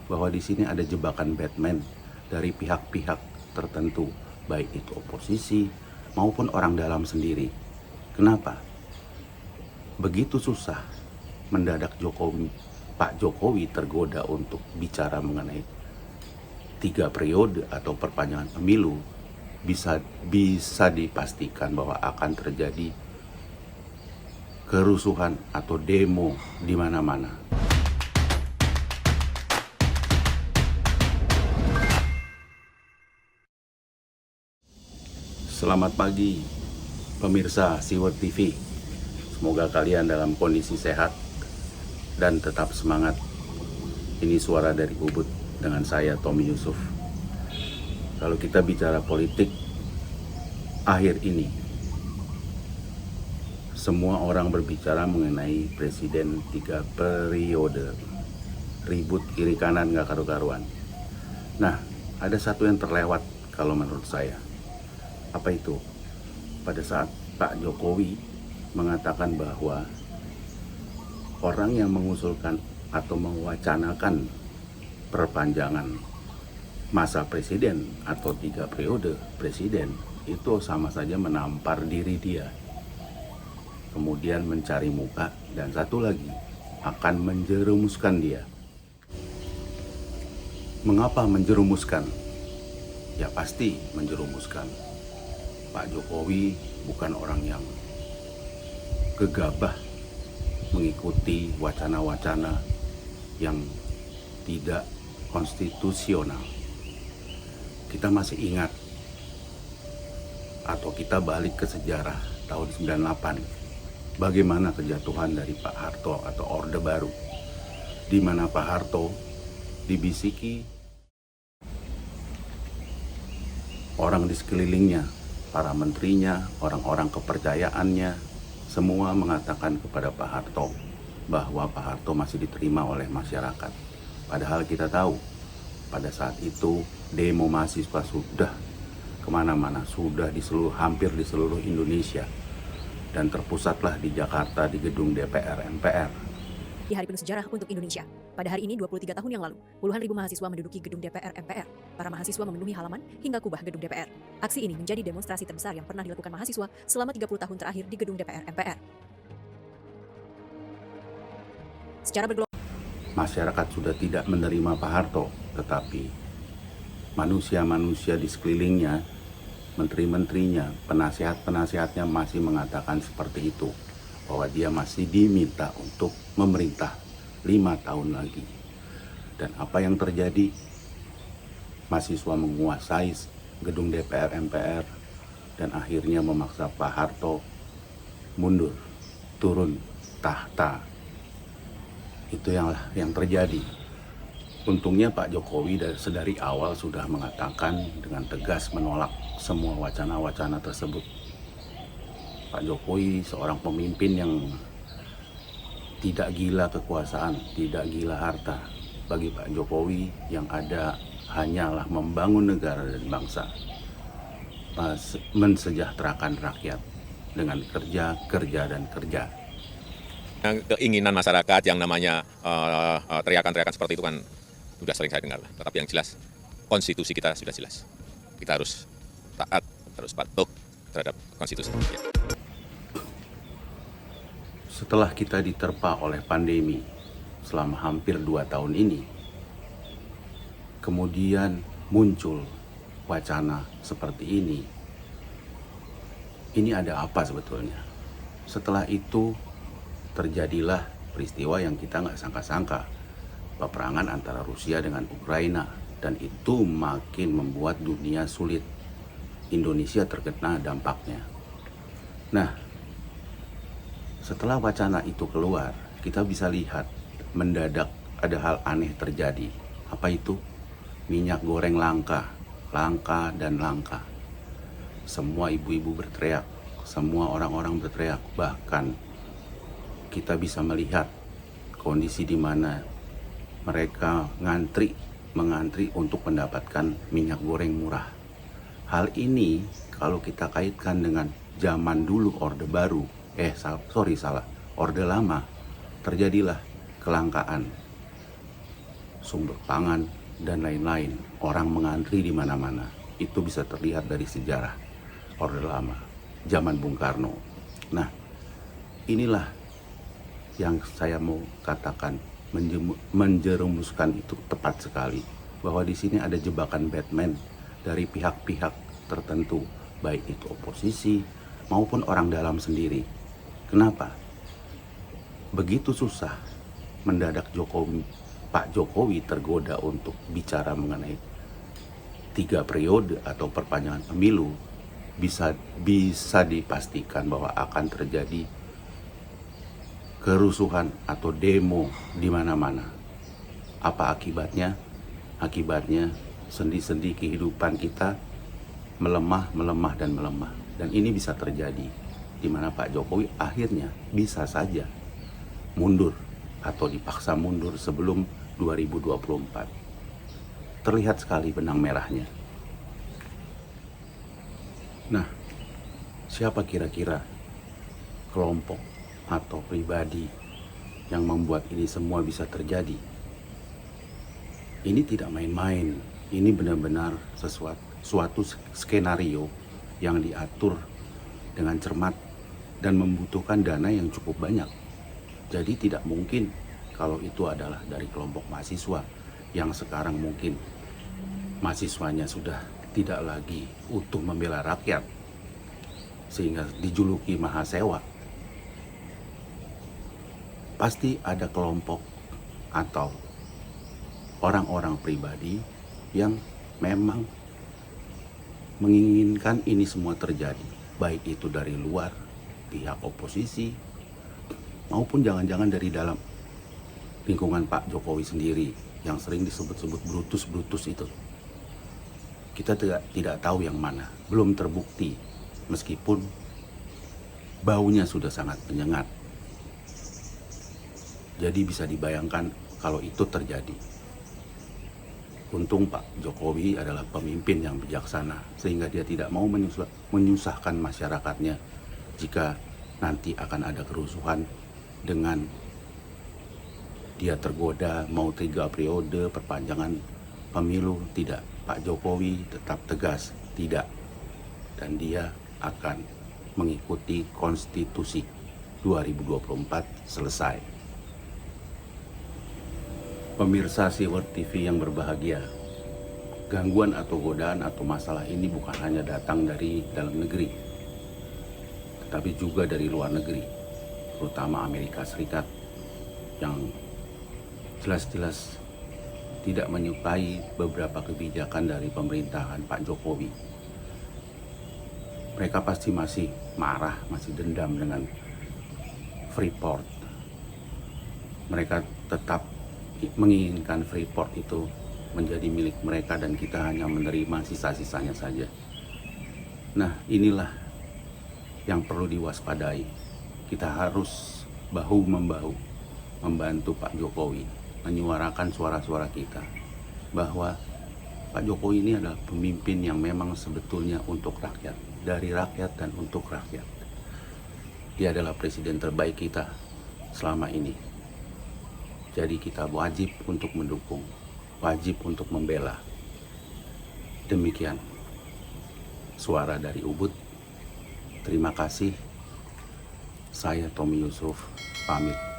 bahwa di sini ada jebakan Batman dari pihak-pihak tertentu, baik itu oposisi maupun orang dalam sendiri. Kenapa? Begitu susah mendadak Pak Jokowi tergoda untuk bicara mengenai 3 periode atau perpanjangan pemilu, bisa dipastikan bahwa akan terjadi kerusuhan atau demo di mana-mana. Selamat pagi pemirsa Siwot TV. Semoga kalian dalam kondisi sehat dan tetap semangat. Ini suara dari Ubud dengan saya Tommy Yusuf. Kalau kita bicara politik akhir ini, semua orang berbicara mengenai presiden 3 periode. Ribut kiri kanan gak karu-karuan. Nah, ada satu yang terlewat kalau menurut saya. Apa itu? Pada saat Pak Jokowi mengatakan bahwa orang yang mengusulkan atau mewacanakan perpanjangan masa presiden atau 3 periode presiden itu sama saja menampar diri dia, kemudian mencari muka, dan satu lagi akan menjerumuskan dia. Mengapa menjerumuskan? Ya pasti menjerumuskan. Pak Jokowi bukan orang yang gegabah mengikuti wacana-wacana yang tidak konstitusional. Kita masih ingat, atau kita balik ke sejarah tahun 98, bagaimana kejatuhan dari Pak Harto atau Orde Baru, di mana Pak Harto dibisiki orang di sekelilingnya, para menterinya, orang-orang kepercayaannya, semua mengatakan kepada Pak Harto bahwa Pak Harto masih diterima oleh masyarakat. Padahal kita tahu pada saat itu demo mahasiswa sudah kemana-mana, sudah hampir di seluruh Indonesia, dan terpusatlah di Jakarta di gedung DPR MPR. Di hari penuh sejarah untuk Indonesia. Pada hari ini 23 tahun yang lalu, puluhan ribu mahasiswa menduduki gedung DPR MPR. Para mahasiswa memenuhi halaman hingga kubah gedung DPR. Aksi ini menjadi demonstrasi terbesar yang pernah dilakukan mahasiswa selama 30 tahun terakhir di gedung DPR MPR. Secara bergelombang, masyarakat sudah tidak menerima Pak Harto, tetapi manusia-manusia di sekelilingnya, menteri-menterinya, penasihat-penasihatnya masih mengatakan seperti itu, bahwa dia masih diminta untuk memerintah 5 tahun lagi. Dan apa yang terjadi? Mahasiswa menguasai gedung DPR MPR dan akhirnya memaksa Pak Harto mundur, turun tahta. Itu yang terjadi. Untungnya Pak Jokowi dari awal sudah mengatakan dengan tegas menolak semua wacana-wacana tersebut. Pak Jokowi seorang pemimpin yang tidak gila kekuasaan, tidak gila harta. Bagi Pak Jokowi yang ada hanyalah membangun negara dan bangsa, mensejahterakan rakyat dengan kerja, dan kerja. Keinginan masyarakat yang namanya teriakan-teriakan seperti itu kan sudah sering saya dengar. Tetapi yang jelas, konstitusi kita sudah jelas. Kita harus taat, harus patuh terhadap konstitusi. Setelah kita diterpa oleh pandemi selama hampir 2 tahun ini, kemudian muncul wacana seperti ini. Ini ada apa sebetulnya? Setelah itu terjadilah peristiwa yang kita nggak sangka-sangka, peperangan antara Rusia dengan Ukraina, dan itu makin membuat dunia sulit. Indonesia terkena dampaknya. Nah, setelah wacana itu keluar, kita bisa lihat mendadak ada hal aneh terjadi. Apa itu? Minyak goreng langka dan langka. Semua ibu-ibu berteriak, semua orang-orang berteriak. Bahkan kita bisa melihat kondisi di mana mereka mengantri untuk mendapatkan minyak goreng murah. Hal ini kalau kita kaitkan dengan zaman dulu Orde Baru, Orde Lama, terjadilah kelangkaan. sumber pangan, dan lain-lain. Orang mengantri di mana-mana. Itu bisa terlihat dari sejarah Orde Lama, zaman Bung Karno. Nah, inilah yang saya mau katakan, menjerumuskan itu tepat sekali. Bahwa di sini ada jebakan Batman dari pihak-pihak tertentu, baik itu oposisi maupun orang dalam sendiri. Kenapa? Begitu susah mendadak Pak Jokowi tergoda untuk bicara mengenai 3 periode atau perpanjangan pemilu, bisa dipastikan bahwa akan terjadi kerusuhan atau demo di mana-mana. Apa akibatnya? Akibatnya sendi-sendi kehidupan kita melemah, dan melemah. Dan ini bisa terjadi di mana Pak Jokowi akhirnya bisa saja mundur atau dipaksa mundur sebelum 2024. Terlihat sekali benang merahnya. Nah, siapa kira-kira kelompok atau pribadi yang membuat ini semua bisa terjadi? Ini tidak main-main. Ini benar-benar suatu skenario yang diatur dengan cermat dan membutuhkan dana yang cukup banyak. Jadi tidak mungkin kalau itu adalah dari kelompok mahasiswa yang sekarang mungkin mahasiswanya sudah tidak lagi utuh membela rakyat sehingga dijuluki mahasewa. Pasti ada kelompok atau orang-orang pribadi yang memang menginginkan ini semua terjadi, baik itu dari luar pihak oposisi maupun jangan-jangan dari dalam lingkungan Pak Jokowi sendiri yang sering disebut-sebut Brutus itu. Kita tidak tahu yang mana, belum terbukti meskipun baunya sudah sangat menyengat. Jadi bisa dibayangkan kalau itu terjadi. Untung Pak Jokowi adalah pemimpin yang bijaksana sehingga dia tidak mau menyusahkan masyarakatnya jika nanti akan ada kerusuhan dengan dia tergoda mau 3 periode perpanjangan pemilu. Tidak, Pak Jokowi tetap tegas tidak, dan dia akan mengikuti konstitusi 2024 selesai. Pemirsa Siwert TV yang berbahagia, gangguan atau godaan atau masalah ini bukan hanya datang dari dalam negeri, tetapi juga dari luar negeri, terutama Amerika Serikat yang jelas-jelas tidak menyukai beberapa kebijakan dari pemerintahan Pak Jokowi. Mereka pasti masih marah, masih dendam dengan Freeport. Mereka tetap menginginkan Freeport itu menjadi milik mereka dan kita hanya menerima sisa-sisanya saja. Nah, inilah yang perlu diwaspadai. Kita harus bahu-membahu membantu Pak Jokowi menyuarakan suara-suara kita bahwa Pak Jokowi ini adalah pemimpin yang memang sebetulnya untuk rakyat, dari rakyat dan untuk rakyat. Dia adalah presiden terbaik kita selama ini. Jadi kita wajib untuk mendukung, wajib untuk membela. Demikian suara dari Ubud. Terima kasih. Saya Tommy Yusuf pamit.